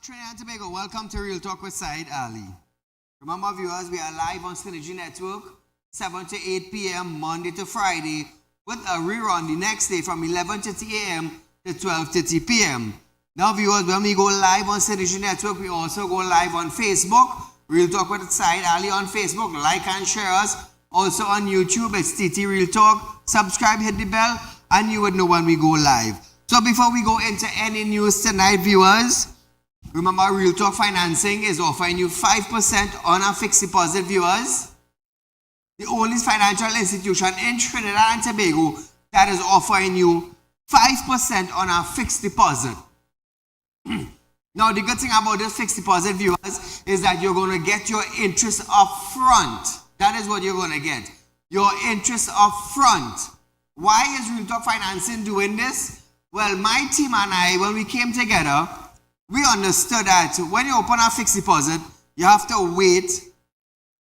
Trinidad and Tobago, welcome to Real Talk with Saieed Ali. Remember viewers, we are live on Synergy Network, 7 to 8 p.m. Monday to Friday, with a rerun the next day from 11:30 a.m. to 12:30 p.m. Now viewers, when we go live on Synergy Network, we also go live on Facebook, Real Talk with Saieed Ali on Facebook. Like and share us. Also on YouTube, it's TT Real Talk. Subscribe, hit the bell, and you would know when we go live. So before we go into any news tonight, viewers, remember Real Talk Financing is offering you 5% on a fixed deposit, viewers. The only financial institution in Trinidad and Tobago that is offering you 5% on a fixed deposit. Now, the good thing about this fixed deposit, viewers, is that you're going to get your interest up front. That is what you're going to get. Your interest up front. Why is Real Talk Financing doing this? Well, my team and I, when we came together, we understood that when you open a fixed deposit, you have to wait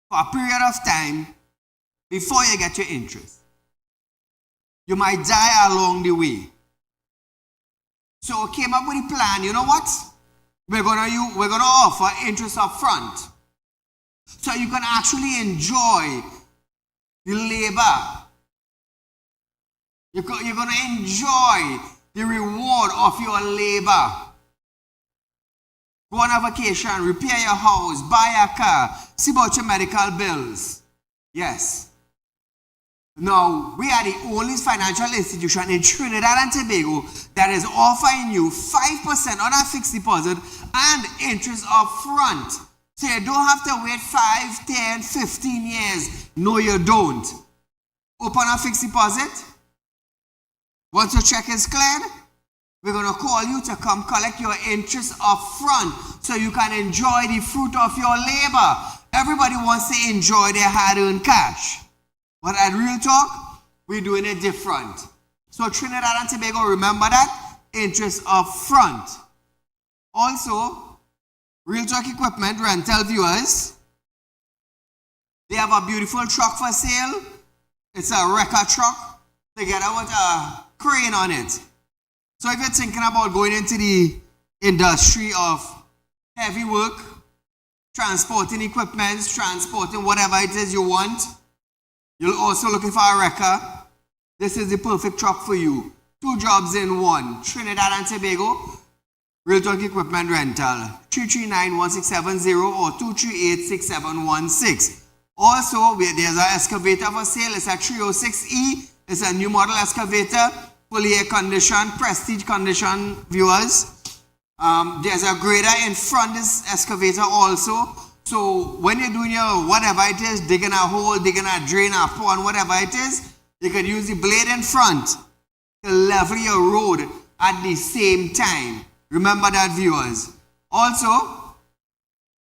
for a period of time before you get your interest. You might die along the way. So we came up with a plan. You know what? We're gonna offer interest up front, so you can actually enjoy the labor. You're gonna enjoy the reward of your labor. Go on a vacation, repair your house, buy a car, see about your medical bills. Yes. Now, we are the only financial institution in Trinidad and Tobago that is offering you 5% on a fixed deposit and interest up front. So you don't have to wait 5, 10, 15 years. No, you don't. Open a fixed deposit. Once your check is cleared, we're going to call you to come collect your interest up front so you can enjoy the fruit of your labor. Everybody wants to enjoy their hard-earned cash. But at Real Talk, we're doing it different. So Trinidad and Tobago, remember that? Interest up front. Also, Real Talk Equipment rental viewers, they have a beautiful truck for sale. It's a wrecker truck together with a crane on it. So if you're thinking about going into the industry of heavy work, transporting equipment, transporting whatever it is you want, you're also looking for a wrecker, this is the perfect truck for you. 2 jobs in one. Trinidad and Tobago, Real Talk Equipment Rental, 339-1670 or 238-6716. Also, there's an excavator for sale. It's a 306E. It's a new model excavator, fully air conditioned, prestige condition, viewers. There's a grader in front of this excavator also. So when you're doing your whatever it is, digging a hole, digging a drain, a pond, whatever it is, you can use the blade in front to level your road at the same time. Remember that, viewers. Also,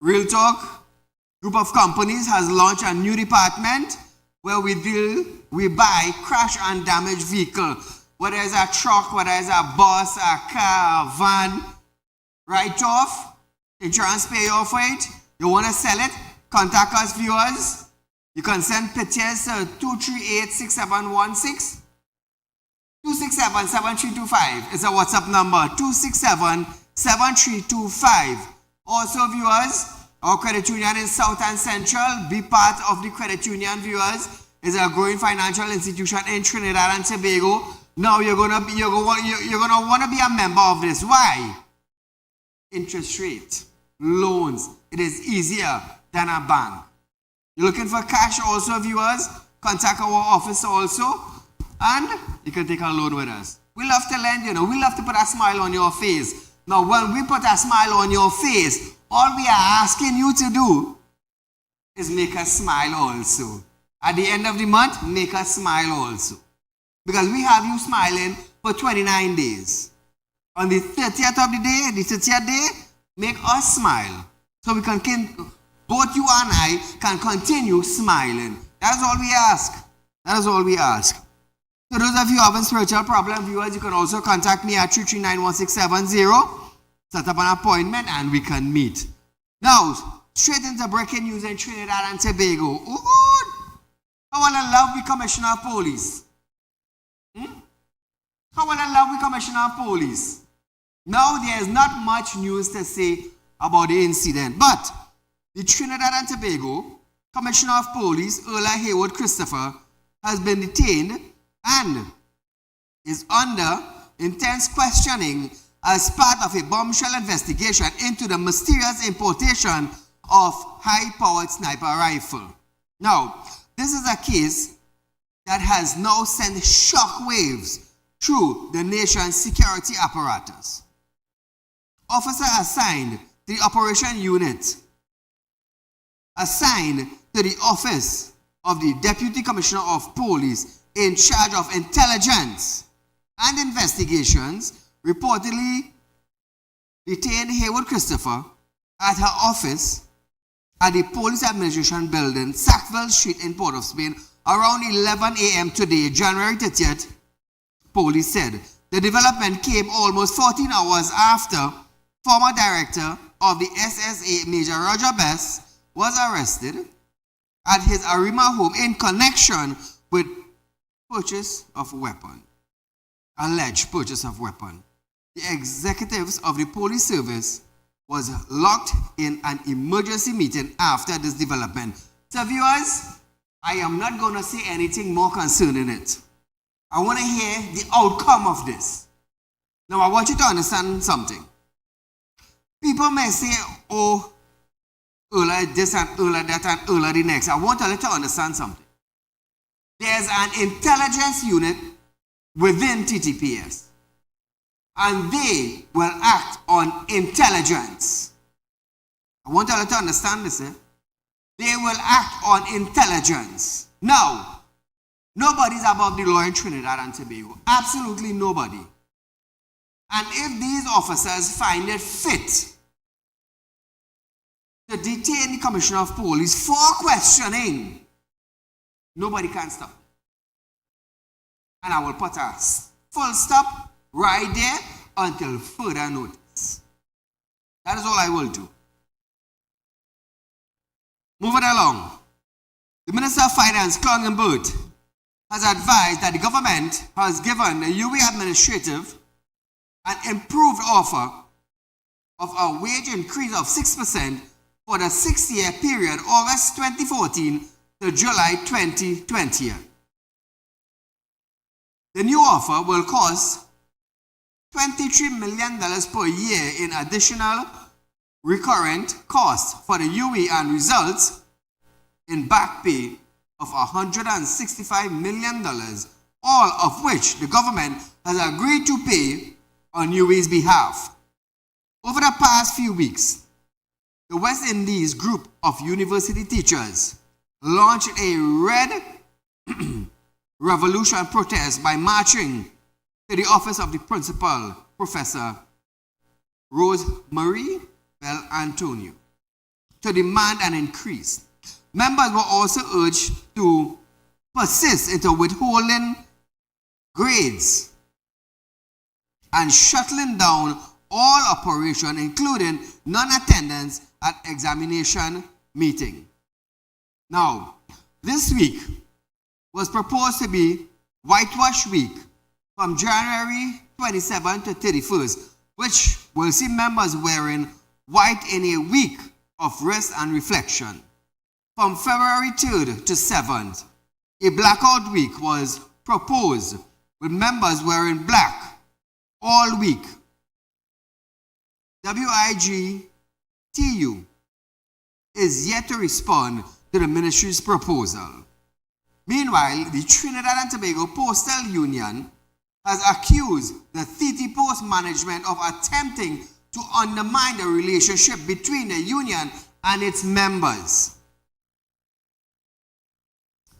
Real Talk group of companies has launched a new department where we buy crash and damaged vehicle. Whether it's a truck, whether it's a bus, a car, a van, write off, insurance pay you for it. You want to sell it? Contact us, viewers. You can send pictures to 238-6716. 267-7325 is a WhatsApp number. 267-7325. Also, viewers, our credit union in South and Central, be part of the credit union, viewers, is a growing financial institution in Trinidad and Tobago. Now you're gonna want to be a member of this. Why? Interest rate, loans. It is easier than a bank. You're looking for cash also, viewers? Contact our office also, and you can take a loan with us. We love to lend, we love to put a smile on your face. Now, when we put a smile on your face, all we are asking you to do is make us smile also. At the end of the month, make us smile also. Because we have you smiling for 29 days. On the 30th of the day, the 30th day, make us smile. So we can, both you and I can continue smiling. That's all we ask. That is all we ask. So those of you having spiritual problem, viewers, you can also contact me at 339-1670. Set up an appointment and we can meet. Now, straight into breaking news in Trinidad and Tobago. Oh, how will I love the Commissioner of Police? How will I love the Commissioner of Police? Now, there is not much news to say about the incident, but the Trinidad and Tobago Commissioner of Police, Earl Haywood Christopher, has been detained and is under intense questioning as part of a bombshell investigation into the mysterious importation of high-powered sniper rifle. Now, this is a case that has now sent shockwaves through the nation's security apparatus. Officer assigned to the operation unit, assigned to the office of the Deputy Commissioner of Police in charge of intelligence and investigations, reportedly detained Haywood Christopher at her office at the Police Administration Building, Sackville Street in Port of Spain, around 11 a.m. today, January 30th, police said. The development came almost 14 hours after former director of the SSA, Major Roger Best, was arrested at his Arima home in connection with purchase of weapon, alleged purchase of weapon. The executives of the police service was locked in an emergency meeting after this development. So viewers, I am not going to say anything more concerning it. I want to hear the outcome of this. Now I want you to understand something. People may say, oh, earlier this and earlier that and earlier the next. I want you to understand something. There's an intelligence unit within TTPS, and they will act on intelligence. I want you to understand this. They will act on intelligence. Now, nobody's above the law in Trinidad and Tobago. Absolutely nobody. And if these officers find it fit to detain the Commissioner of Police for questioning, nobody can stop. And I will put a full stop right there until further notice. That is all I will do. Moving along. The Minister of Finance, Clongenbert, has advised that the government has given the UWI administrative an improved offer of a wage increase of 6% for the 6-year period, August 2014 to July 2020. The new offer will cost $23 million per year in additional recurrent costs for the UWI and results in back pay of $165 million, all of which the government has agreed to pay on UWI's behalf. Over the past few weeks, the West Indies group of university teachers launched a Red Revolution protest by marching to the office of the principal, Professor Rosemary Bell Antonio, to demand an increase. Members were also urged to persist into withholding grades and shuttling down all operation, including non-attendance at examination meeting. Now, this week was proposed to be Whitewash Week from January 27 to 31st, which will see members wearing white in a week of rest and reflection. From February 3rd to 7th, a blackout week was proposed with members wearing black all week. WIGTU is yet to respond to the ministry's proposal. Meanwhile, the Trinidad and Tobago Postal Union has accused the TT Post management of attempting to undermine the relationship between the union and its members.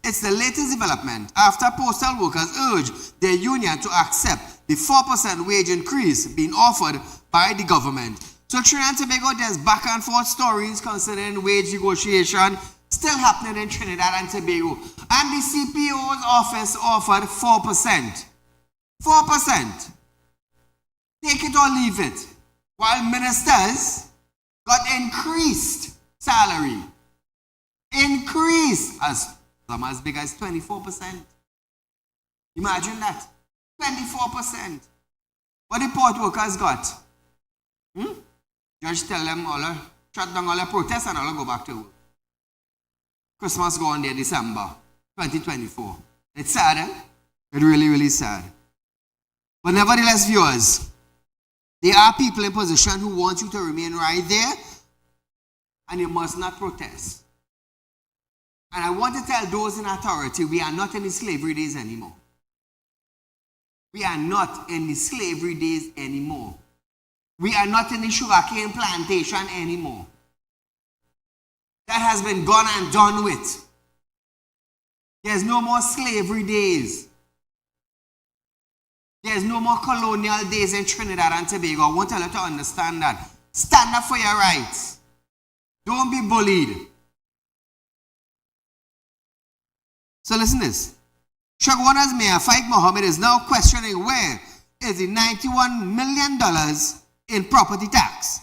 It's the latest development after postal workers urged their union to accept the 4% wage increase being offered by the government. So Trinidad and Tobago, there's back and forth stories concerning wage negotiation still happening in Trinidad and Tobago. And the CPO's office offered 4%. 4%. Take it or leave it. While ministers got increased salary. Increased some as big as 24%. Imagine that. 24%. What the port workers got? Judge tell them all, shut down all the protests and all go back to work. Christmas go on there December 2024. It's sad, eh? It's really, really sad. But nevertheless, viewers, there are people in position who want you to remain right there, and you must not protest. And I want to tell those in authority, we are not in the slavery days anymore. We are not in the slavery days anymore. We are not in the sugarcane plantation anymore. That has been gone and done with. There's no more slavery days. There's no more colonial days in Trinidad and Tobago. I want you to understand that. Stand up for your rights. Don't be bullied. So listen to this. Shagwana's Mayor Faik Mohammed is now questioning where is the $91 million in property tax.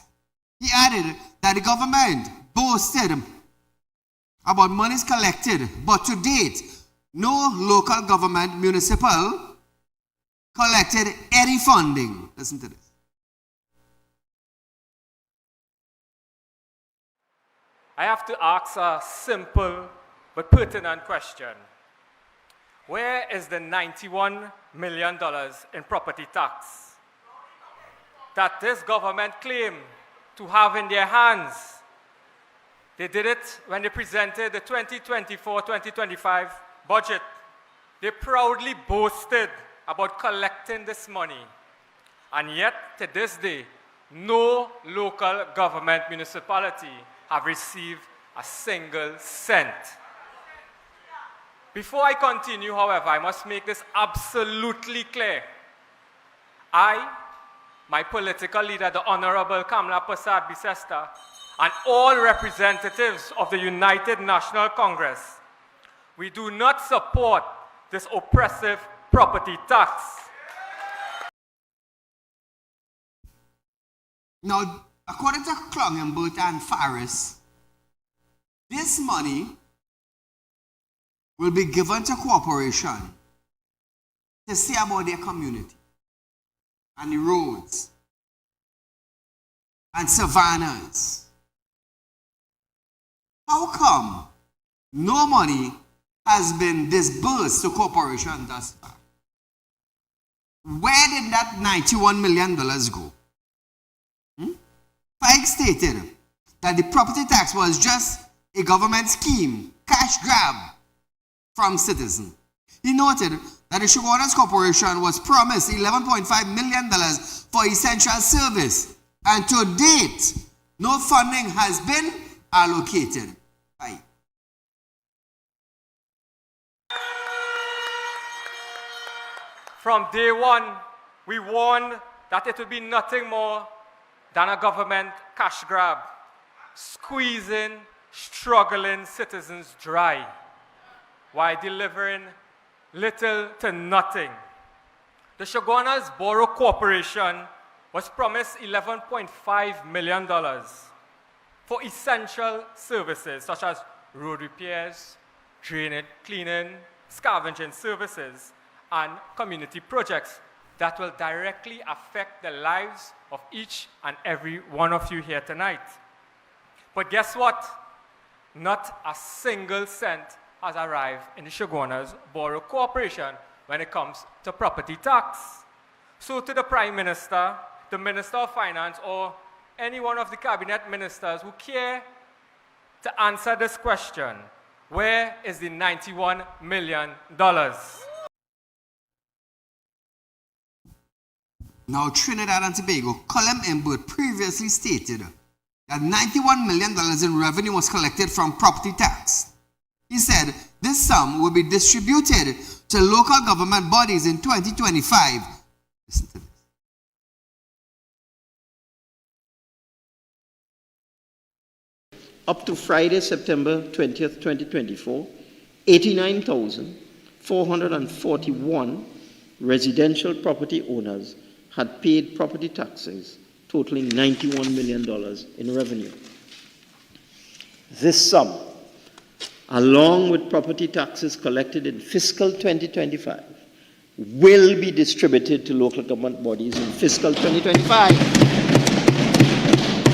He added that the government boasted about monies collected, but to date, no local government, municipal, collected any funding. Listen to this. I have to ask a simple but pertinent question. Where is the $91 million in property tax that this government claimed to have in their hands? They did it when they presented the 2024-2025 budget. They proudly boasted about collecting this money. And yet, to this day, no local government municipality have received a single cent. Before I continue, however, I must make this absolutely clear. I, my political leader, the Honorable Kamla Prasad Bisesta, and all representatives of the United National Congress, we do not support this oppressive property tax. Now, according to Klongenbert and Faris, this money will be given to corporation to see about their community and the roads and savannas. How come no money has been disbursed to corporation thus far? Where did that $91 million go? Faik stated that the property tax was just a government scheme, cash grab from citizens. He noted that the Sugar Owners Corporation was promised $11.5 million for essential service, and to date, no funding has been allocated. Right. From day one, we warned that it would be nothing more than a government cash grab, squeezing struggling citizens dry while delivering little to nothing. The Shogunas Borough Corporation was promised $11.5 million for essential services such as road repairs, drainage, cleaning, scavenging services, and community projects that will directly affect the lives of each and every one of you here tonight. But guess what? Not a single cent has arrived in the Shogunas Borough Corporation when it comes to property tax. So to the Prime Minister, the Minister of Finance, or any one of the cabinet ministers who care to answer this question, where is the $91 million? Now, Trinidad and Tobago, Colum Embert previously stated that $91 million in revenue was collected from property tax. He said this sum will be distributed to local government bodies in 2025. Listen to this. Up to Friday, September 20th, 2024, 89,441 residential property owners had paid property taxes totaling $91 million in revenue. This sum, along with property taxes collected in fiscal 2025, will be distributed to local government bodies in fiscal 2025.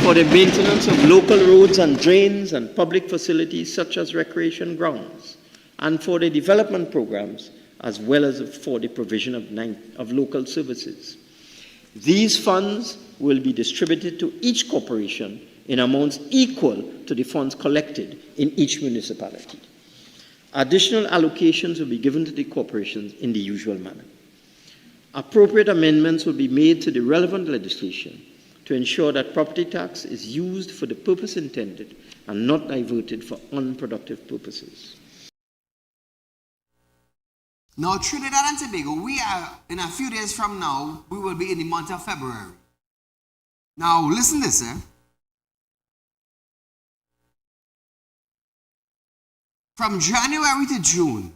for the maintenance of local roads and drains and public facilities such as recreation grounds, and for the development programs, as well as for the provision of local services. These funds will be distributed to each corporation in amounts equal to the funds collected in each municipality. Additional allocations will be given to the corporations in the usual manner. Appropriate amendments will be made to the relevant legislation to ensure that property tax is used for the purpose intended and not diverted for unproductive purposes. Now, Trinidad and Tobago, in a few days from now, we will be in the month of February. Now, listen to this, From January to June,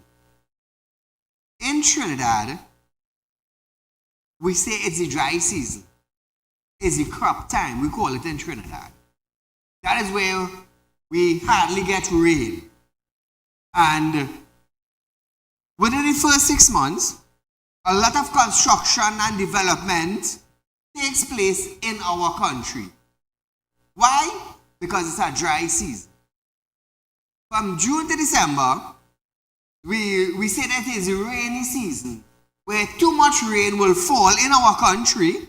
in Trinidad, we say it's the dry season. It's the crop time, we call it in Trinidad. That is where we hardly get rain. And within the first 6 months, a lot of construction and development takes place in our country. Why? Because it's a dry season. From June to December, we say that it is a rainy season, where too much rain will fall in our country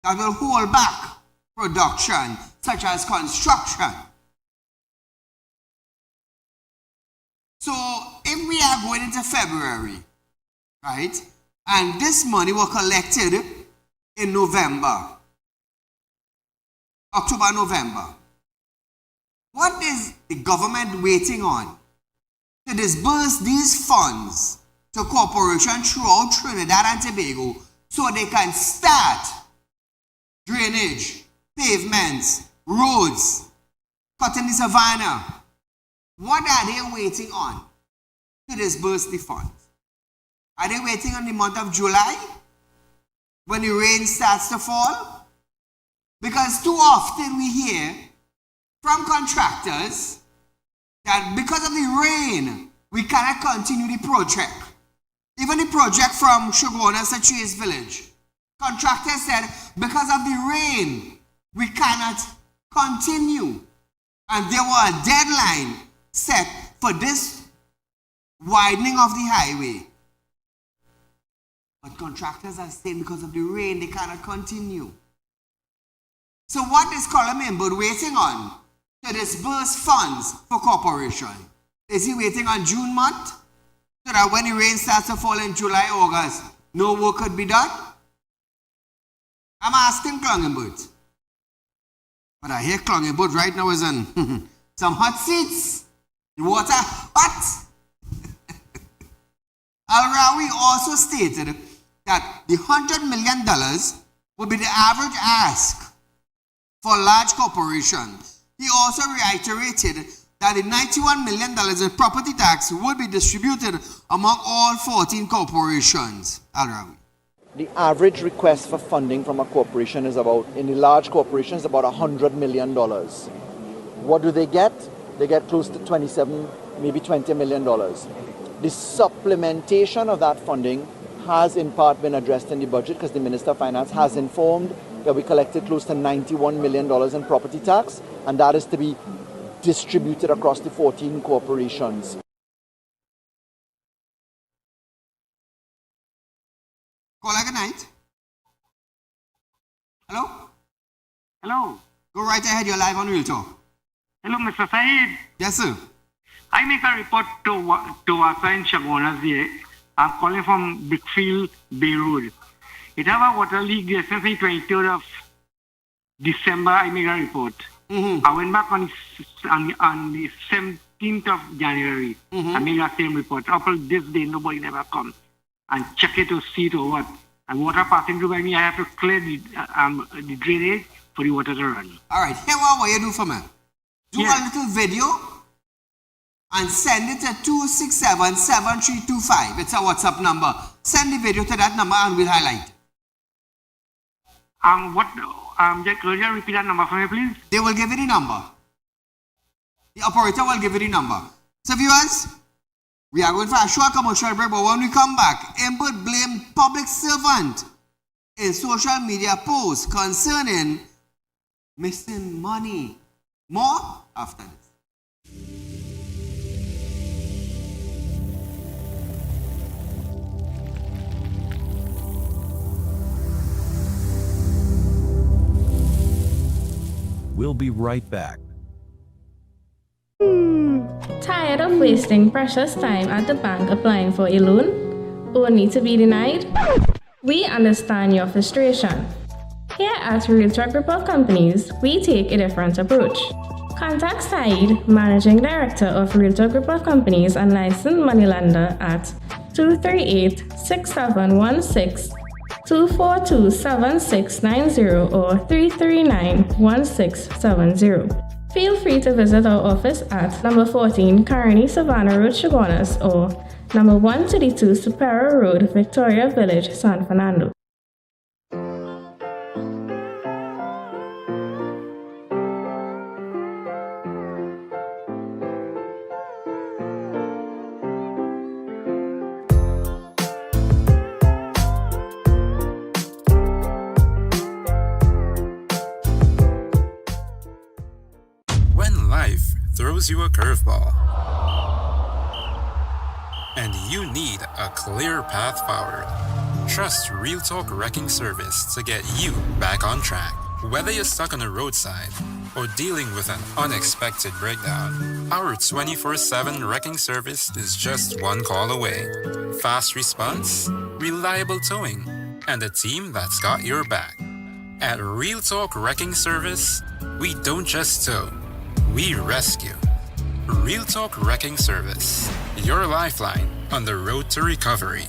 that will hold back production, such as construction. So, if we are going into February, right, and this money was collected in November, October, November, what is the government waiting on to disburse these funds to corporations throughout Trinidad and Tobago so they can start drainage, pavements, roads, cutting the savannah? What are they waiting on to disburse the funds? Are they waiting on the month of July when the rain starts to fall? Because too often we hear from contractors that because of the rain, we cannot continue the project. Even the project from Shogunas to Chase Village, contractors said because of the rain, we cannot continue. And there was a deadline set for this widening of the highway. But contractors are saying because of the rain, they cannot continue. So what is Colin Members waiting on to disburse funds for corporation? Is he waiting on June month so that when the rain starts to fall in July, August, no work could be done? I'm asking Clongenbird. But I hear Clongenbird right now is in some hot seats. The water hot. Al-Rawi also stated that the $100 million would be the average ask for large corporations. He also reiterated that the $91 million in property tax would be distributed among all 14 corporations. Al-Rawi. The average request for funding from a corporation is about, in the large corporations, about $100 million. What do they get? They get close to 27, maybe $20 million. The supplementation of that funding has in part been addressed in the budget because the Minister of Finance has informed that we collected close to $91 million in property tax, and that is to be distributed across the 14 corporations. Caller, good night. Hello? Hello. Go right ahead, you're live on Real Talk. Hello, Mr. Saeed. Yes, sir. I make a report to Wasa in Chagonas here. I'm calling from Brickfield Bay Road. It have a water leak there since the 23rd of December. I make a report. I went back on the 17th of January. I made that same report. Up till this day, nobody never come and check it to see it or what. And water passing through by me, I have to clear the drainage for the water to run. All right, here what you do for me. Do a little video and send it to 267-7325. It's a WhatsApp number. Send the video to that number and we'll highlight it. Could you repeat that number for me, please? They will give you the number. The operator will give you the number. So viewers, we are going for a short commercial break, but when we come back, Ember blamed public servant in social media posts concerning missing money. More after this. We'll be right back. Tired of wasting precious time at the bank applying for a loan, only to be denied? We understand your frustration. Here at Realtalk Group of Companies, we take a different approach. Contact Saieed, Managing Director of Realtalk Group of Companies and licensed moneylender at 238-6716, 242-7690 or 339-1670. Feel free to visit our office at number 14 Carney Savannah Road, Chaguanas, or number 132 Superior Road, Victoria Village, San Fernando. When life throws you a curveball and you need a clear path forward, trust Realtalk Wrecking Service to get you back on track. Whether you're stuck on the roadside or dealing with an unexpected breakdown, our 24/7 wrecking service is just one call away. Fast response, reliable towing, and a team that's got your back. At Realtalk Wrecking Service, we don't just tow, we rescue. Realtalk Wrecking Service, your lifeline on the road to recovery.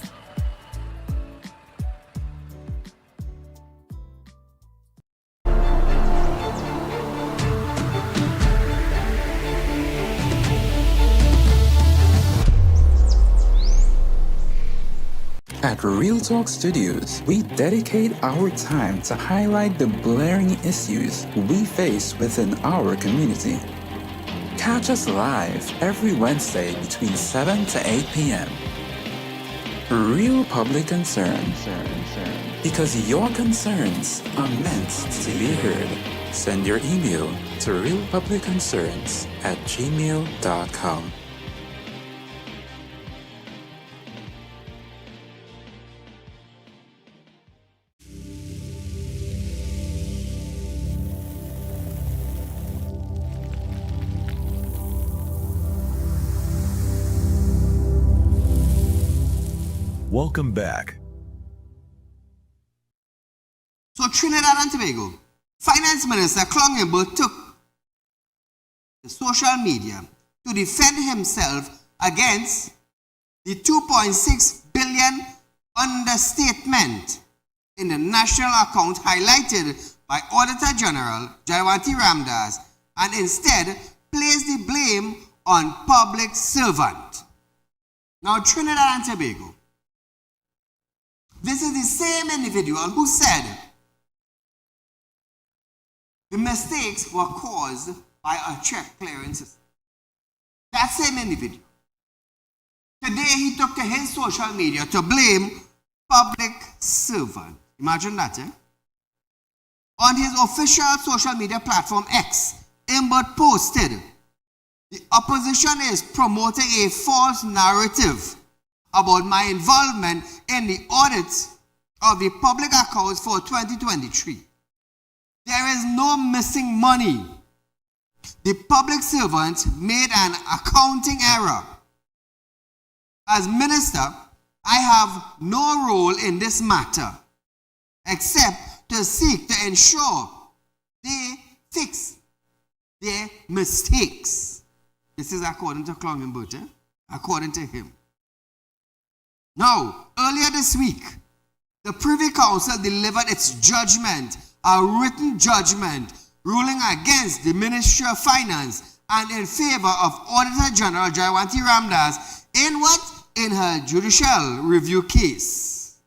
At Realtalk Studios, we dedicate our time to highlight the blaring issues we face within our community. Catch us live every Wednesday between 7 to 8 p.m. Real Public Concern. Because your concerns are meant to be heard. Send your email to realpublicconcerns@gmail.com. Welcome back. So Trinidad and Tobago, Finance Minister Klongenberg took the social media to defend himself against the 2.6 billion understatement in the national account highlighted by Auditor General Jayawanti Ramdas, and instead placed the blame on public servant. Now Trinidad and Tobago, this is the same individual who said the mistakes were caused by a check clearing system. That same individual. Today he took to his social media to blame public servant. Imagine that, eh? On his official social media platform X, Imbert posted, "The opposition is promoting a false narrative about my involvement in the audit of the public accounts for 2023. There is no missing money. The public servant made an accounting error. As minister, I have no role in this matter except to seek to ensure they fix their mistakes." This is according to Klongenberg, according to him. Now, earlier this week, the Privy Council delivered its judgment, a written judgment, ruling against the Ministry of Finance and in favor of Auditor General Jayawanti Ramdas in what? In her judicial review case.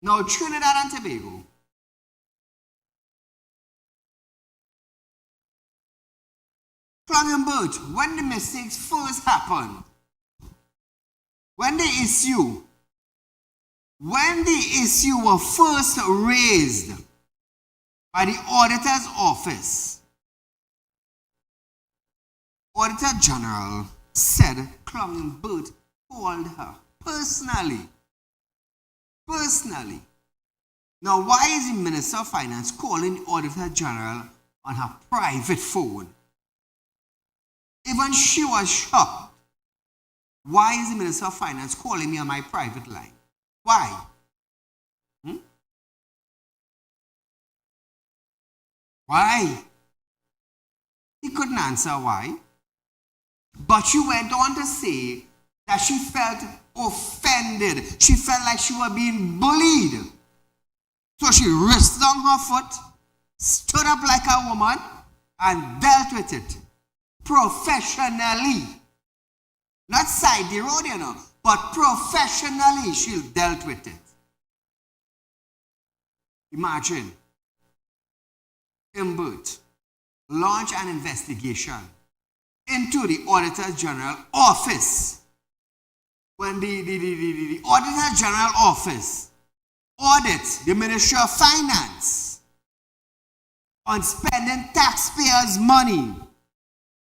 Now, Trinidad and Tobago, Klongenberg, when the mistakes first happened, when the issue was first raised, by the Auditor's Office. Auditor General said Clumberg called her personally. Now, why is the Minister of Finance calling the Auditor General on her private phone? Even she was shocked. Why is the Minister of Finance calling me on my private line? Why? Why? He couldn't answer why. But she went on to say that she felt offended. She felt like she was being bullied. So she rested on her foot, stood up like a woman, and dealt with it professionally. Not side the road, you know, but professionally she dealt with it. Imagine, Imbert launch an investigation into the Auditor General Office. When the Auditor General Office audits the Ministry of Finance on spending taxpayers' money,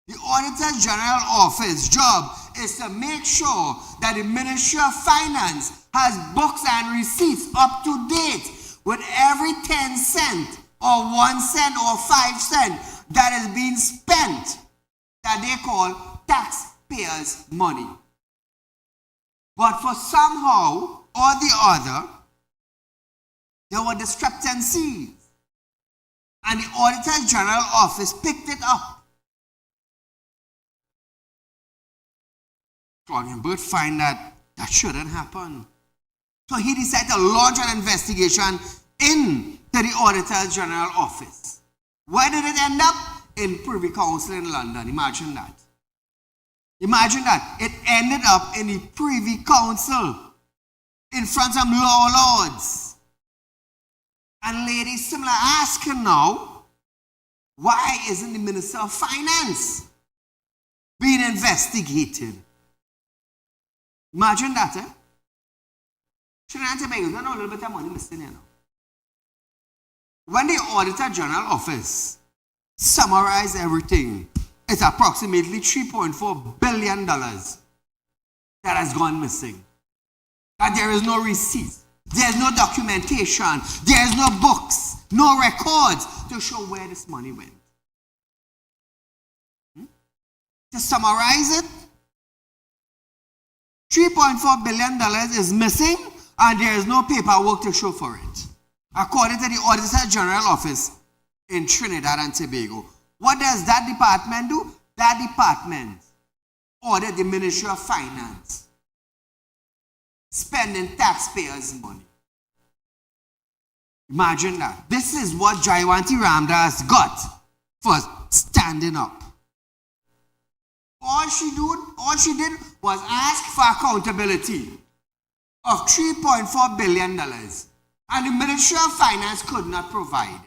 the Auditor General Office job is to make sure that the Ministry of Finance has books and receipts up to date with every 10 cent or 1 cent or 5 cent that is being spent that they call taxpayers' money. But for somehow or the other, there were discrepancies. And the Auditor General Office picked it up. Clumberg find that shouldn't happen. So he decided to launch an investigation into the Auditor General Office. Where did it end up? In Privy Council in London. Imagine that. Imagine that. It ended up in the Privy Council in front of law lords. And ladies, similar asking now, why isn't the Minister of Finance being investigated? Imagine that, eh? Trinidad and Tobago, a little bit of money missing here now. When the Auditor General Office summarized everything, it's approximately $3.4 billion that has gone missing. That there is no receipt, there's no documentation, there's no books, no records to show where this money went. To summarize it, $3.4 billion is missing and there is no paperwork to show for it, according to the Auditor General Office in Trinidad and Tobago. What does that department do? That department ordered the Ministry of Finance spending taxpayers' money. Imagine that. This is what Jayawanti Ramdas got for standing up. All she did was ask for accountability of $3.4 billion. And the Ministry of Finance could not provide.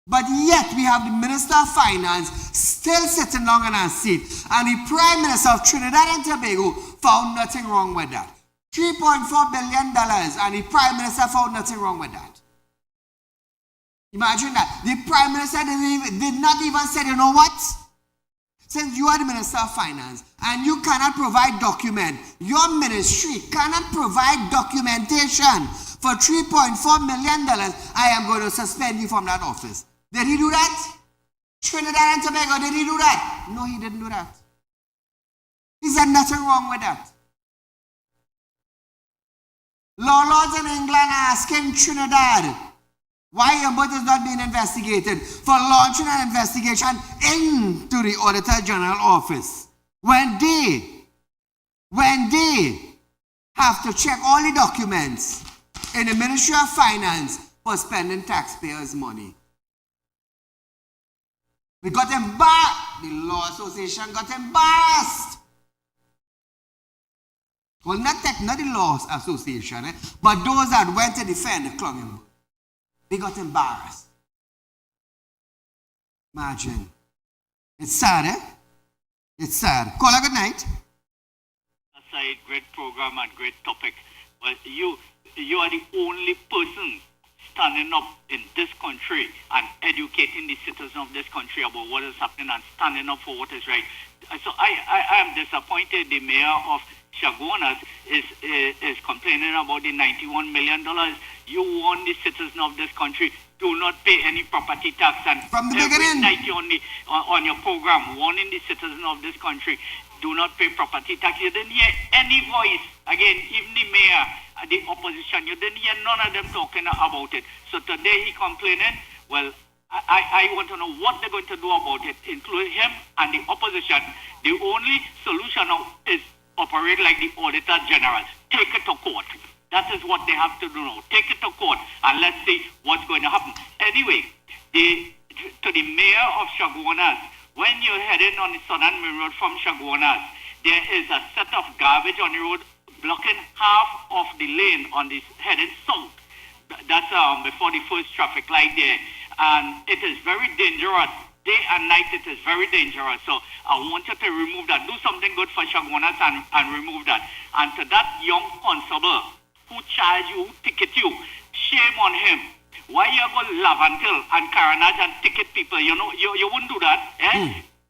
But yet we have the Minister of Finance still sitting down in her seat. And the Prime Minister of Trinidad and Tobago found nothing wrong with that. $3.4 billion and the Prime Minister found nothing wrong with that. Imagine that. The Prime Minister did not even say, you know what? Since you are the Minister of Finance and you cannot provide document, your ministry cannot provide documentation for $3.4 million, I am going to suspend you from that office. Did he do that? Trinidad and Tobago, did he do that? No, he didn't do that. He said nothing wrong with that. Law lords in England are asking Trinidad why your boat is not being investigated for launching an investigation into the Auditor General Office when they have to check all the documents in the Ministry of Finance for spending taxpayers' money. We got embarrassed. The Law Association got embarrassed. Well, not the Law Association, but those that went to defend the Clumberg. They got embarrassed. Imagine. It's sad, eh? It's sad. Call a good night. Great program and great topic. Well, you are the only person standing up in this country and educating the citizens of this country about what is happening and standing up for what is right. So I am disappointed the mayor of Chaguanas is complaining about the $91 million. You warn the citizens of this country, do not pay any property tax. And from the every beginning, night you're on your program warning the citizens of this country, do not pay property tax. You didn't hear any voice. Again, even the mayor, the opposition, you didn't hear none of them talking about it. So today he complaining. Well, I want to know what they're going to do about it, including him and the opposition. The only solution now is operate like the Auditor General. Take it to court. That is what they have to do now. Take it to court and let's see what's going to happen. Anyway, to the mayor of Chaguanas, when you're heading on the Southern Main Road from Chaguanas, there is a set of garbage on the road blocking half of the lane on this heading south. That's before the first traffic light there. And it is very dangerous. Day and night it is very dangerous. So I want you to remove that. Do something good for Chaguanas and remove that. And to that young constable who charge you, ticket you, shame on him. Why you go Lavantil and Caranage and ticket people? You know, you wouldn't do that.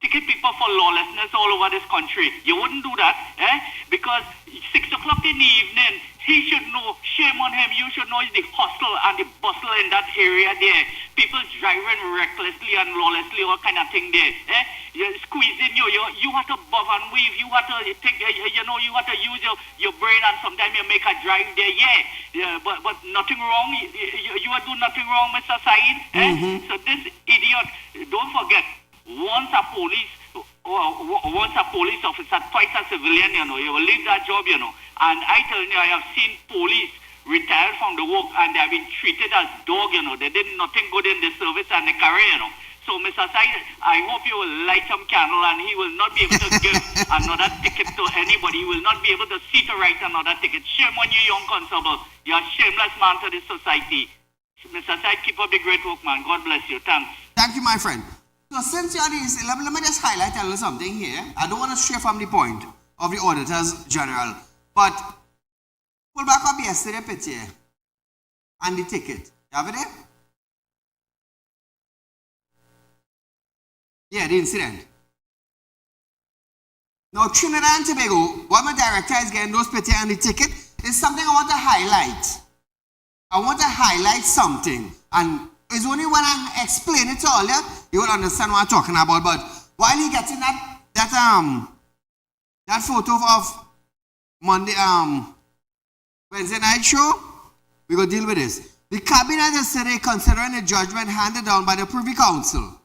Ticket people for lawlessness all over this country. You wouldn't do that. Because 6 o'clock in the evening, he should know, shame on him, you should know it's the hustle and the bustle in that area there. People driving recklessly and lawlessly, all kind of thing there. You're squeezing you. You have to bob and weave. You have to take, you have to use your brain, and sometimes you make a drive there. Yeah, but nothing wrong. You are doing nothing wrong, Mr. Saeed. So this idiot, don't forget, once a police officer, twice a civilian, you will leave that job, And I tell you, I have seen police retired from the work and they have been treated as dog, They did nothing good in the service and the career, So, Mr. Saeed, I hope you will light some candle and he will not be able to give another ticket to anybody. He will not be able to see to write another ticket. Shame on you, young constable. You're a shameless man to this society. Mr. Saeed, keep up the great work, man. God bless you. Thanks. Thank you, my friend. So since you're this, let me just highlight a little something here. I don't want to stray from the point of the Auditors General, but pull back up yesterday picture and the ticket. You have it there? Yeah, the incident. Now, Trinidad and Tobago, what my director is getting those pictures and the ticket is something I want to highlight. I want to highlight something, and it's only when I explain it to all you will understand what I'm talking about. But while he gets in that photo of Monday, Wednesday night show, we go deal with this. The cabinet yesterday, considering the judgment handed down by the Privy Council,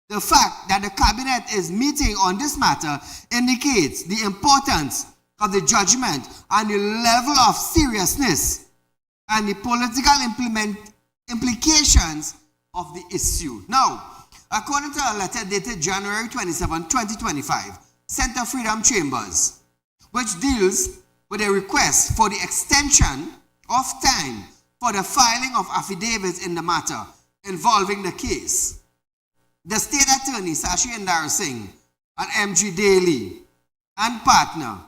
the fact that the cabinet is meeting on this matter indicates the importance of the judgment and the level of seriousness and the political implications of the issue. Now, according to a letter dated January 27, 2025, sent to Freedom Chambers, which deals with a request for the extension of time for the filing of affidavits in the matter involving the case. The State Attorney, Sashi Indar Singh, and MG Daly, and partner,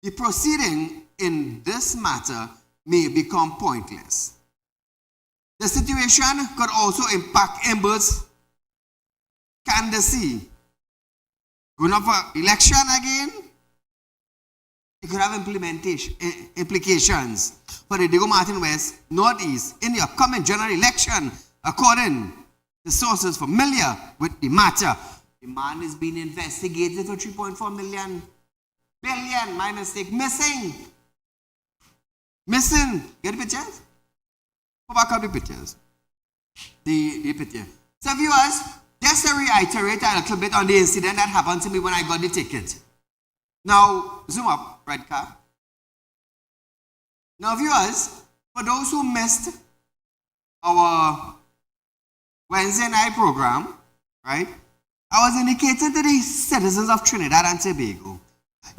the proceeding in this matter may become pointless. The situation could also impact Ember's candidacy. Going up for election again, it could have implications for the Diego Martin West Northeast in the upcoming general election, according to sources familiar with the matter. The man is being investigated for 3.4 billion, my mistake, missing. Get the pictures? Go back up the pictures. The picture. So viewers, just to reiterate a little bit on the incident that happened to me when I got the ticket. Now, zoom up, red car. Now viewers, for those who missed our Wednesday night program, right, I was indicating to the citizens of Trinidad and Tobago.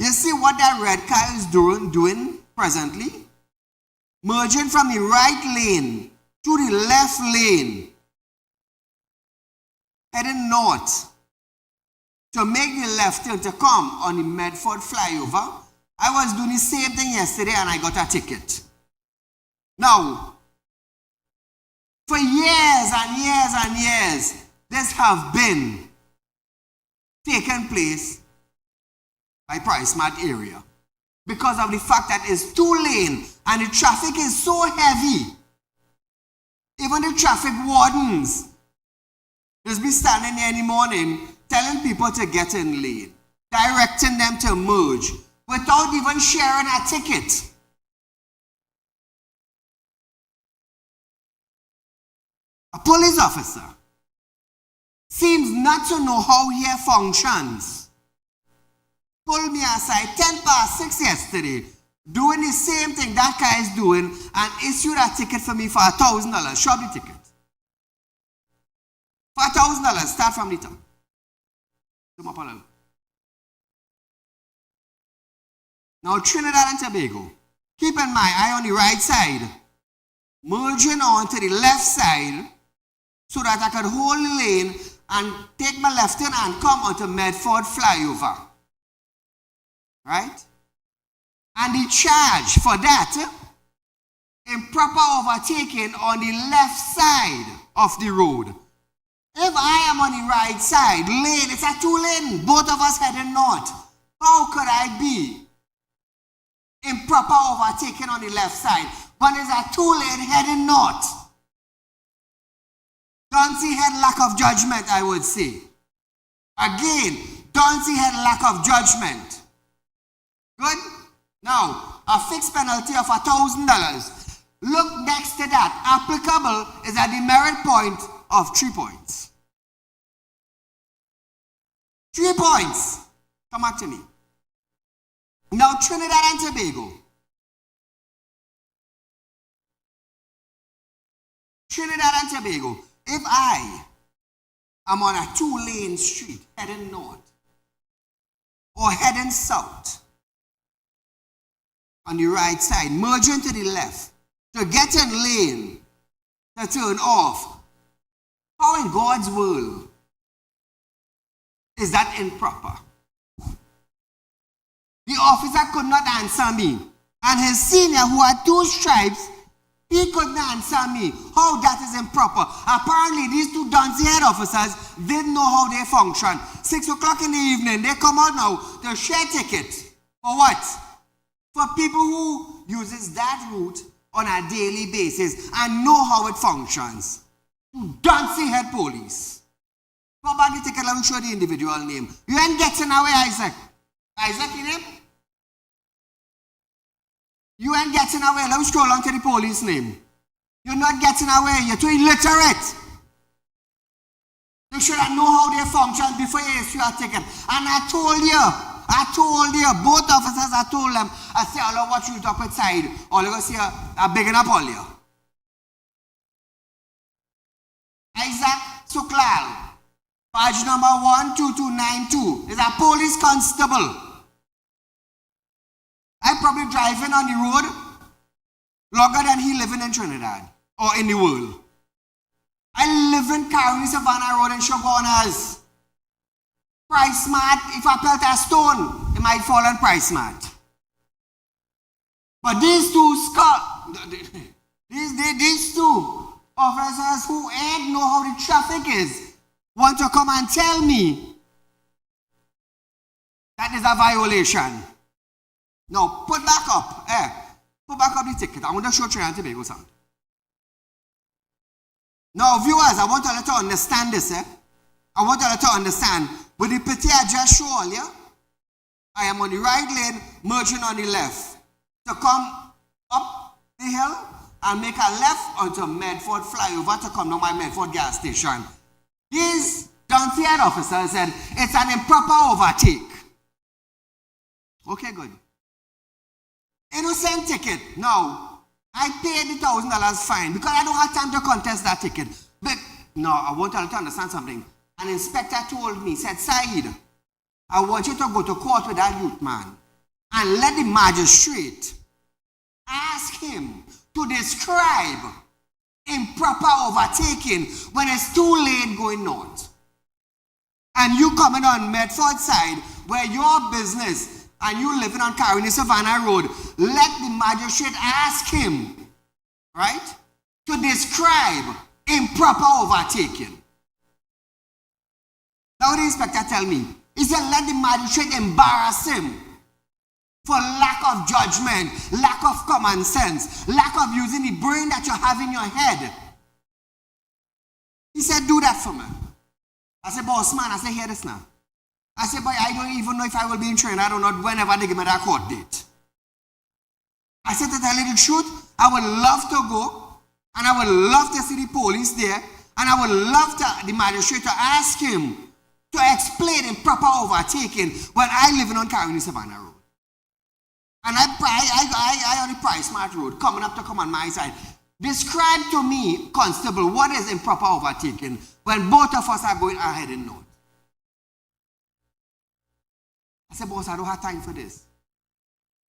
You see what that red car is doing presently? Merging from the right lane to the left lane, heading north to make the left turn to come on the Medford flyover. I was doing the same thing yesterday and I got a ticket. Now, For years and years and years, this have been taken place by Price Mart area because of the fact that it's 2-lane and the traffic is so heavy. Even the traffic wardens just be standing there in the morning telling people to get in lane, directing them to merge without even sharing a ticket. A police officer seems not to know how here functions. Pulled me aside 6:10 yesterday, doing the same thing that guy is doing, and issued a ticket for me for $1,000. Shop the ticket. For $1,000, start from the top. Come up a little. Now Trinidad and Tobago, keep in mind, I on the right side, merging on to the left side, so that I could hold the lane and take my left turn and come onto Medford flyover. Right? And the charge for that, improper overtaking on the left side of the road. If I am on the right side, lane, it's a 2-lane, both of us heading north. How could I be improper overtaking on the left side, but it's a 2-lane heading north? Don't had lack of judgment, I would say. Again, don't had lack of judgment. Good? Now, a fixed penalty of $1,000. Look next to that. Applicable is a demerit point of 3 points. 3 points. Come back to me. Now, Trinidad and Tobago. Trinidad and Tobago. If I am on a 2-lane street heading north or heading south on the right side, merging to the left to get in lane to turn off, how in God's world is that improper? The officer could not answer me, and his senior, who had 2 stripes, he couldn't answer me how that is improper. Apparently, these 2 Duncy head officers didn't know how they function. 6 o'clock in the evening, they come out now to share tickets. For what? For people who uses that route on a daily basis and know how it functions. Duncy head police. Go back the ticket, let me show the individual name. You ain't getting away, Isaac. Isaac, your name? You ain't getting away. Let me scroll on to the police name. You're not getting away. You're too illiterate. You should know how they function before you issue a ticket. And I told you, both officers, I told them, I said, I'll watch you talk outside. All you going to see, I'm bigging up all you. Isaac Suklal, badge number 12292, is a police constable. I'm probably driving on the road longer than he living in Trinidad or in the world. I live in Caroni Savannah Road in Shogunas. Price Mart, if I pelt a stone, it might fall on Price Mart. But these 2 these 2 officers who ain't know how the traffic is want to come and tell me that is a violation. Now, put back up the ticket. I want to show Trinidad and Tobago something. Now, viewers, I want you to understand this. I want you to understand. With the pity I just showed you, I am on the right lane, merging on the left. To come up the hill and make a left onto Medford flyover to come to my Medford gas station. These Duncy head officers said it's an improper overtake. Okay, good. Innocent ticket. Now, I paid the $1,000 fine because I don't have time to contest that ticket. But no, I want you to understand something. An inspector told me, said, Saeed, I want you to go to court with that youth man and let the magistrate ask him to describe improper overtaking when it's 2-lane going north. And you coming on Medford side where your business and you living on Caroni Savannah Road, let the magistrate ask him, right, to describe improper overtaking. Now the inspector tell me, he said let the magistrate embarrass him for lack of judgment, lack of common sense, lack of using the brain that you have in your head. He said, do that for me. I said, boss man, I said, hear this now. I said, boy, I don't even know if I will be in Trinidad or not whenever they give me that court date. I said, to tell you the truth, I would love to go, and I would love to see the police there, and I would love the magistrate to ask him to explain improper overtaking when I live on Carolina Savannah Road. And I on the Price Mart Road, coming up to come on my side. Describe to me, Constable, what is improper overtaking when both of us are going ahead in north? I said, boss, I don't have time for this.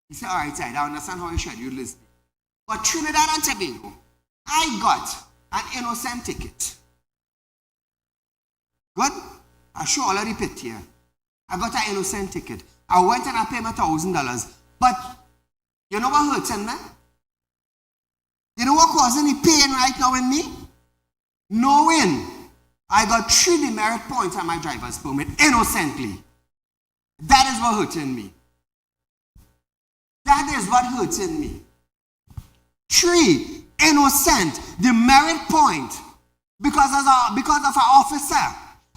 He said, all right, Said, I understand how you schedule this. But Trinidad and Tobago, I got an innocent ticket. Good? I show all of the pit here. I got an innocent ticket. I went and I paid my $1,000. But you know what hurts me? You know what causing the pain right now in me? Knowing I got 3 demerit points on my driver's permit innocently. That is what hurts in me. That is what hurts in me. 3 innocent demerit point because of an officer,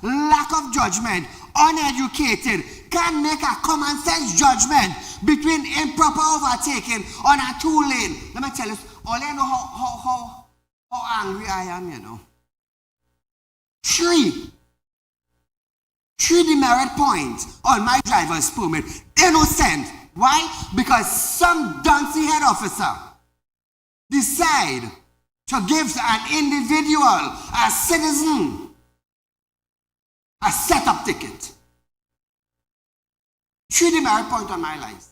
lack of judgment, uneducated, can't make a common sense judgment between improper overtaking on a 2-lane. Let me tell you, all you know how angry I am, you know. 3 demerit points on my driver's permit. Innocent. Why? Because some duncy head officer decide to give an individual, a citizen, a setup ticket. 3 demerit point on my license.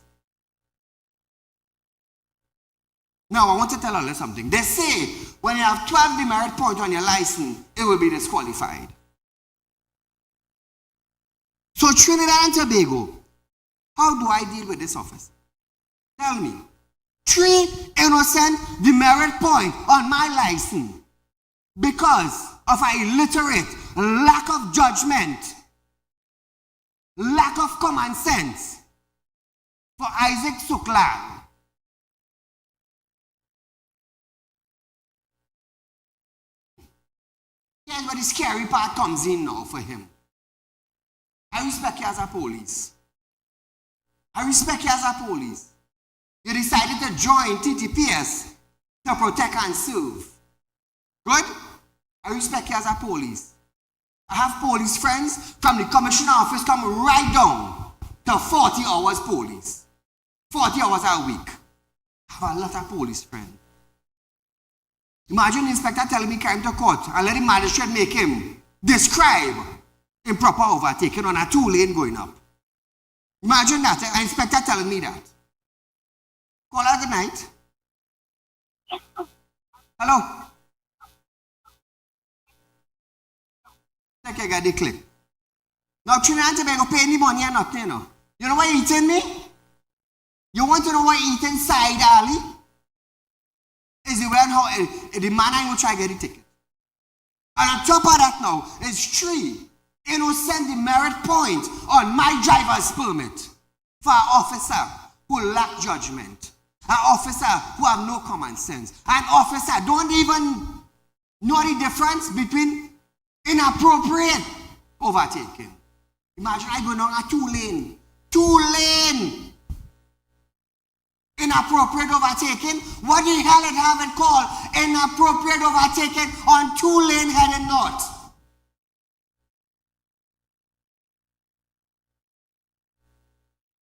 Now, I want to tell you something. They say when you have 12 demerit points on your license, it will be disqualified. So, Trinidad and Tobago, how do I deal with this officer? Tell me. 3 innocent demerit points on my license because of an illiterate, lack of judgment, lack of common sense for Isaac Suklan. Here's where the scary part comes in now for him. I respect you as a police. I respect you as a police. You decided to join TTPS to protect and serve. Good? I respect you as a police. I have police friends from the commissioner office come right down to 40 hours police. 40 hours a week. I have a lot of police friends. Imagine the inspector telling me come to court and let the magistrate make him describe improper overtaking on a 2-lane going up. Imagine that, an inspector telling me that. Call her good night. Hello? Take a get the clip. Now, Trinidad and Tobago pay any money or nothing, you know. You know what you're eating me? You want to know what you're eating Saieed Ali? Is the way how the manner in which I get the ticket. And on top of that now, is 3 innocent demerit points on my driver's permit for an officer who lack judgment. An officer who have no common sense. An officer don't even know the difference between inappropriate overtaking. Imagine I go down a 2-lane. 2-lane. Inappropriate overtaking. What the hell it have it called? Inappropriate overtaking on 2-lane heading north.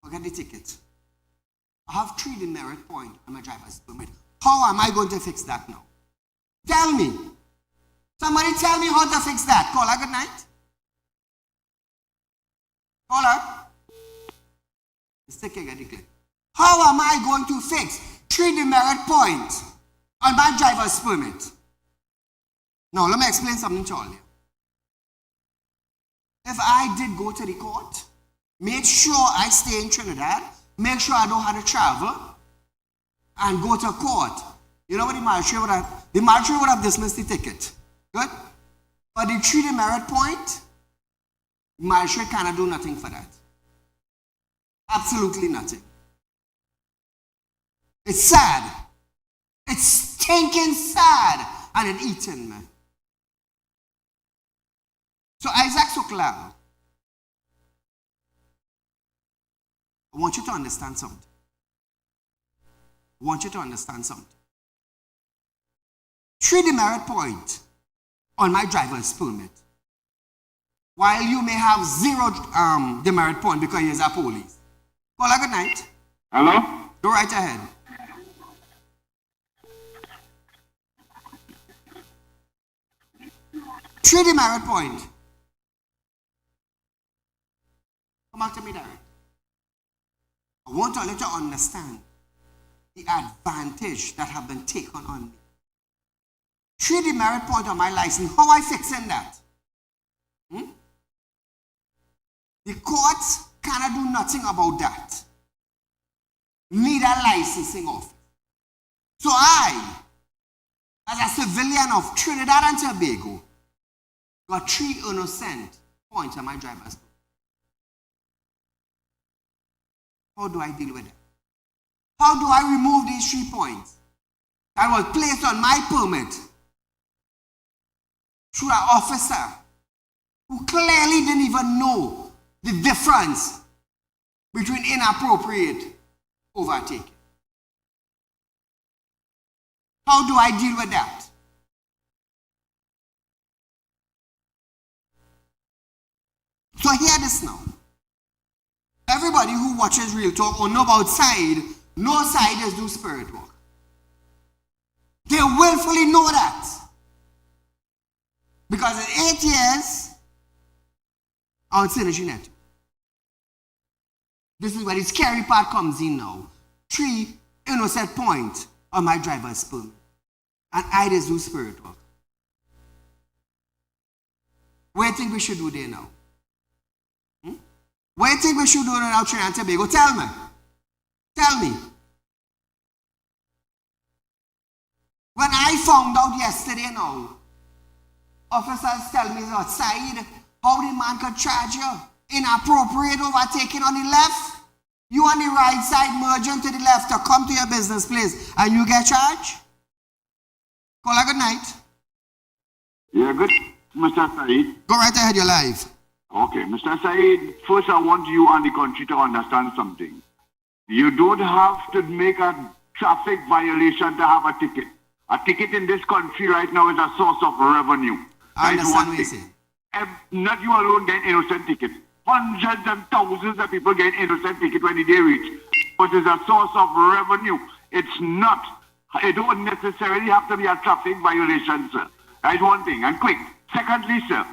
Forget the ticket. I have 3 demerit points on my driver's permit. How am I going to fix that now? Tell me. Somebody tell me how to fix that. Call her good night. Call her. Let's take a get the clip. How am I going to fix 3 demerit points on my driver's permit? Now, let me explain something to all you. If I did go to the court, make sure I stay in Trinidad, make sure I don't have to travel, and go to court. You know what the magistrate would have? The magistrate would have dismissed the ticket. Good? But the 3 demerit point, magistrate cannot do nothing for that. Absolutely nothing. It's sad. It's stinking sad. And it eating me. So Isaac Sokla, I want you to understand something. I want you to understand something. 3 demerit point on my driver's permit. While you may have 0 demerit point because you're a police. Call a good night. Hello? Go right ahead. Three demerit point. Come back to me, Derek. I want to let you understand the advantage that have been taken on me. 3 demerit point on my license. How I fixing that? The courts cannot do nothing about that. Need a licensing office. So I, as a civilian of Trinidad and Tobago, got 3 innocent points on my driver's license. How do I deal with it? How do I remove these 3 points that was placed on my permit through an officer who clearly didn't even know the difference between inappropriate overtaking? How do I deal with that? So hear this now. Everybody who watches Real Talk or know about Saieed, know Saieed is do spirit work. They willfully know that. Because in 8 years, I was synergy net. This is where the scary part comes in now. 3 innocent points on my driver's permit. And I just do spirit work. What do you think we should do there now? What do you think we should do now, Trinidad and Tobago? Tell me. Tell me. When I found out yesterday now, officers tell me that Saieed, how the man could charge you inappropriate overtaking on the left, you on the right side merging to the left to come to your business place and you get charged? Call a good night. Yeah, good, Mr. Saieed. Go right ahead, you're live. Okay, Mr. Saieed, first I want you and the country to understand something. You don't have to make a traffic violation to have a ticket. A ticket in this country right now is a source of revenue. I understand what you're saying. Not you alone get innocent tickets. Hundreds and thousands of people get innocent tickets when the day reach. But it's a source of revenue. It's not. It don't necessarily have to be a traffic violation, sir. That's one thing. And quick. Secondly, sir,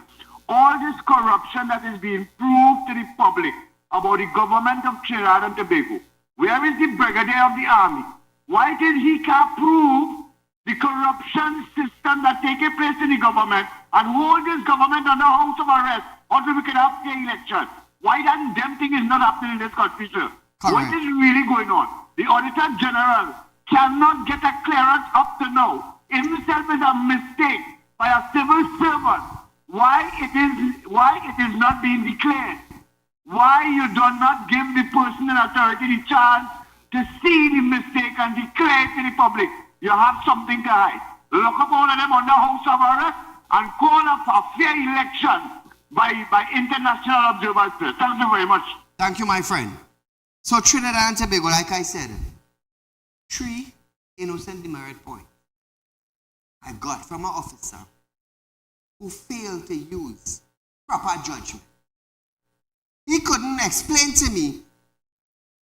all this corruption that is being proved to the public about the government of Trinidad and Tobago. Where is the brigadier of the army? Why did he can't prove the corruption system that takes place in the government and hold this government under house of arrest until we can have fair election? Why that damn thing is not happening in this country, sir? Correct. What is really going on? The Auditor General cannot get a clearance up to now. Himself is a mistake by a civil servant. Why it is not being declared? Why you do not give the person in authority the chance to see the mistake and declare it to the public? You have something to hide. Lock up all of them under house of arrest and call up a fair election by international observers. Thank you very much. Thank you, my friend. So Trinidad and Tobago, like I said, 3 innocent demerit points I got from an officer who failed to use proper judgment. He couldn't explain to me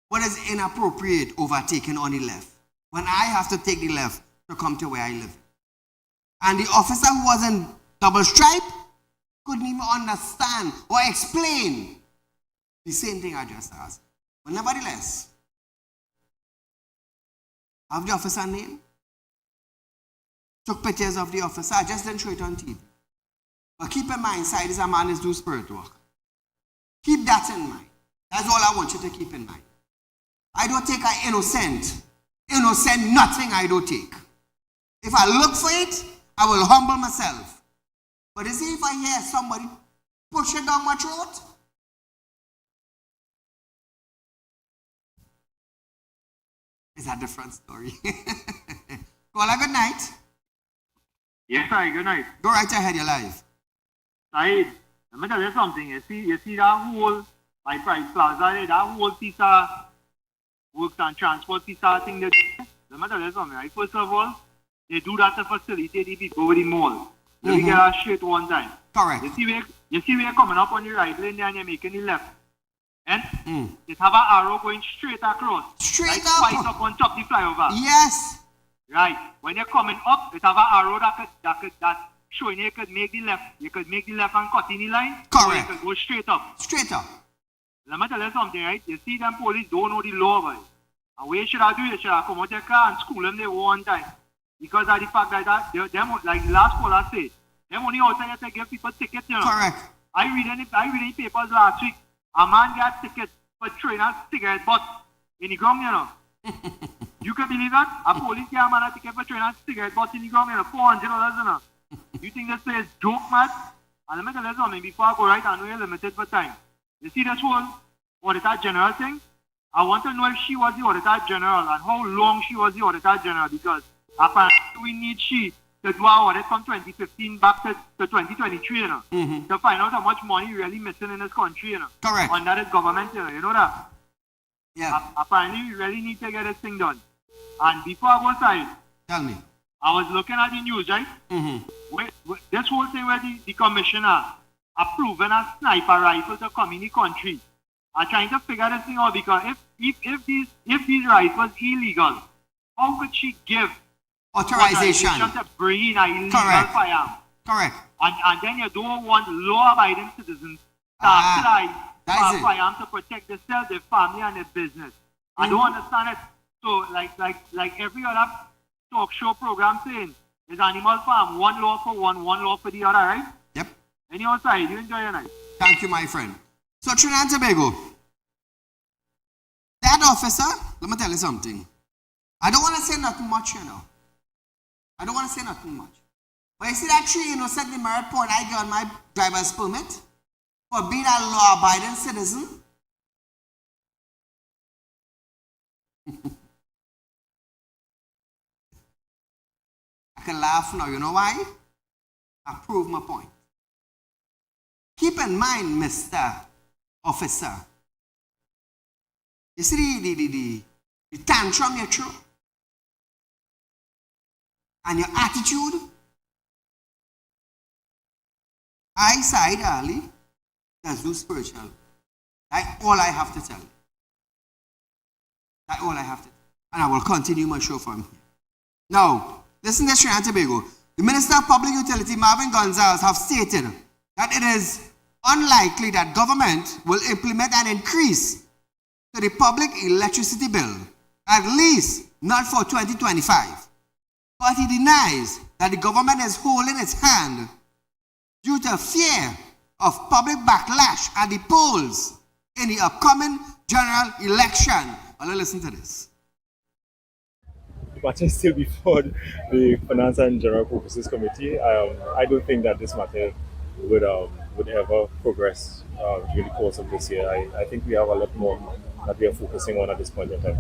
what is inappropriate overtaking on the left when I have to take the left to come to where I live. And the officer who was in double stripe couldn't even understand or explain the same thing I just asked. But nevertheless, I have the officer name, took pictures of the officer, I just didn't show it on TV. But keep in mind, Saieed is a man who does spirit work. Keep that in mind. That's all I want you to keep in mind. I don't take an innocent nothing I don't take. If I look for it, I will humble myself But you see, if I hear somebody push it down my throat, it's a different story. Well, a good night. Yes, sir. Good night. Go right ahead, you're live. Saeed, let me tell you something. You see that whole, like Price Plaza, there, that whole piece of works and transport piece of thing they do. Let me tell you something. Right? First of all, they do that to facilitate the people with the mall. Let me get that straight one time. Correct. You see where you're coming up on the right lane there and you're making the left. And it have an arrow going straight across. Straight like up. Twice up on top of the flyover. Yes. Right. When you're coming up, it have an arrow that showing you could make the left. You could make the left and cut in the line. Correct. Or you could go straight up. Straight up. Let me tell you something, right? You see them police don't know the law, boy. And what you should have do, you should have come out your car and school them there one time. Because of the fact that them, like the last caller said, them only outside to give people tickets, you know. Correct. I read in the papers last week, a man got ticket for throwing a cigarette butt in the ground, you know. You can believe that? A police got a man a ticket for throwing a cigarette butt in the ground, you know, $400, you know. You think this place is joke, man? And let me tell you something, before I go right, I know you're limited for time. You see this whole Auditor General thing? I want to know if she was the Auditor General and how long she was the Auditor General, because apparently we need she to do our audit from 2015 back to 2023, you know, to find out how much money really missing in this country, you know. Correct. Under this government, you know that? Yeah. Apparently we really need to get this thing done. And before I go side, tell me. I was looking at the news, right? This whole thing where the commissioner approving a sniper rifle to come in the country. I'm trying to figure this thing out, because if these rifles illegal, how could she give authorization to bring in a illegal firearm? Correct. And then you don't want law-abiding citizens to apply for a firearm to protect themselves, their family, and their business. I don't understand it. So, like every other talk show program saying, is Animal Farm one law for one law for the other, right? Yep. Any outside, you enjoy your night. Thank you, my friend. So, Trinidad and Tobago, that officer, let me tell you something. I don't want to say nothing much, you know. I don't want to say nothing much. But you see that tree, you know, set the merit point I got my driver's permit for being a law-abiding citizen. I can laugh now, you know why? I prove my point. Keep in mind, Mr. Officer, you see the tantrum you throw and your attitude. I, Saieed Ali, does do spiritual. That's all I have to tell you. That's all I have to tell you. And I will continue my show from here. Now, listen to Trinidad and Tobago. The Minister of Public Utility, Marvin Gonzalez, have stated that it is unlikely that government will implement an increase to the public electricity bill, at least not for 2025. But he denies that the government is holding its hand due to fear of public backlash at the polls in the upcoming general election. Well, listen to this. The matter is still before the Finance and General Purposes Committee. I don't think that this matter would ever progress during the course of this year. I think we have a lot more that we are focusing on at this point in time.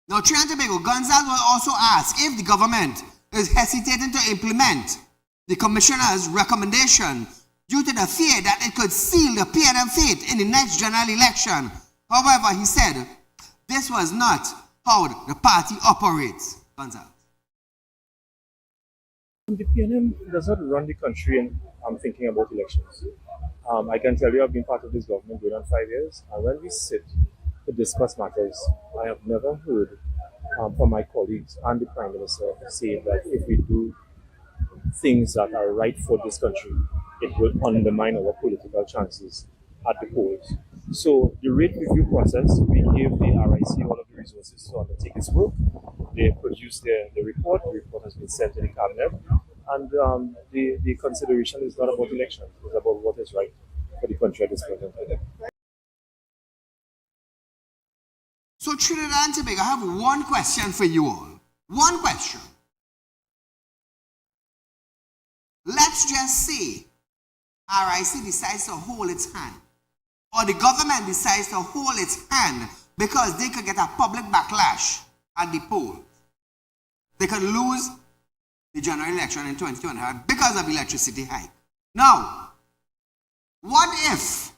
Now, Trinidad and Tobago, Gonzalez will also ask if the government is hesitating to implement the Commissioner's recommendation due to the fear that it could seal the PNM fate in the next general election. However, he said, this was not how the party operates. Gonzalez. The PNM does not run the country, and I'm thinking about elections. I can tell you I've been part of this government going on 5 years, and when we sit to discuss matters, I have never heard from my colleagues and the Prime Minister say that if we do things that are right for this country, it will undermine our political chances at the polls. So the rate review process, we gave the RIC all of the resources to undertake its work. They produced the report. The report has been sent to the cabinet. And the consideration is not about elections. It's about what is right for the country at this point in time. So Trinidad and Tobago, I have one question for you all. One question. let's just say RIC decides to hold its hand, or the government decides to hold its hand because they could get a public backlash at the polls. They could lose the general election in 2025 because of electricity hike. Now, what if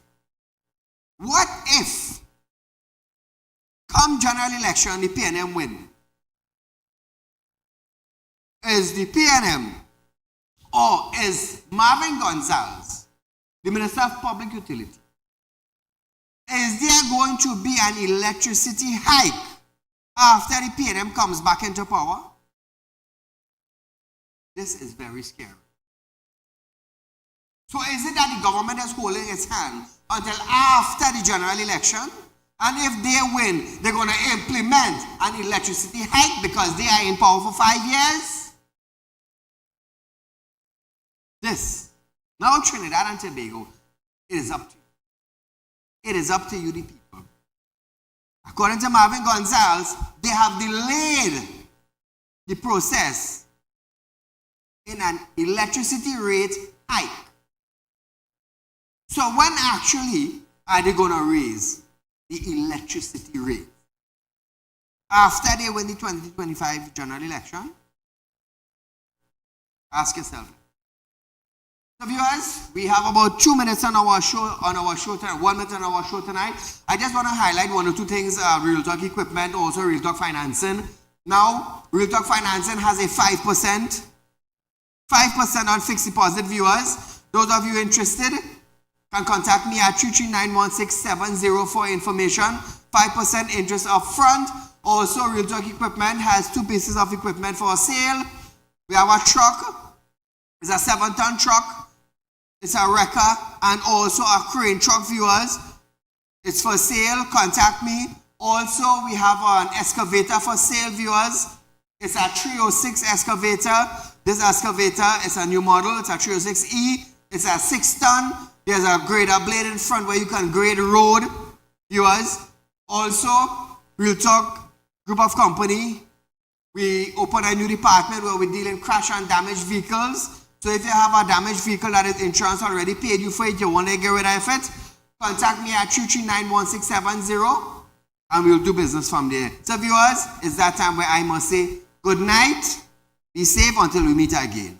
come general election the PNM win? Is the PNM or is Marvin Gonzalez, the Minister of Public Utility, is there going to be an electricity hike after the PNM comes back into power? This is very scary. So is it that the government is holding its hand until after the general election? And if they win, they're going to implement an electricity hike because they are in power for 5 years? This. Now Trinidad and Tobago, it is up to you. It is up to you, the people. According to Marvin Gonzalez, they have delayed the process in an electricity rate hike. So when actually are they going to raise the electricity rate? After they win the 2025 general election? Ask yourself. So viewers, we have about 2 minutes on our show tonight, 1 minute on our show tonight. I just want to highlight one or two things, Real Talk equipment, also Real Talk financing. Now, Real Talk financing has a 5% on fixed deposit, viewers. Those of you interested can contact me at 3391670 for information. 5% interest up front. Also, Real Talk equipment has 2 pieces of equipment for sale. We have a truck. It's a 7-ton truck. It's a wrecker and also a crane truck, viewers. It's for sale. Contact me. Also, we have an excavator for sale, viewers. It's a 306 excavator. This excavator is a new model. It's a 306E. It's a 6-ton. There's a grader blade in front where you can grade the road, viewers. Also, Real Talk Group of Company, we opened a new department where we deal in crash and damaged vehicles. So if you have a damaged vehicle that is insurance already paid you for it, you want to get rid of it, contact me at 3391670 and we'll do business from there. So viewers, it's that time where I must say good night, be safe until we meet again.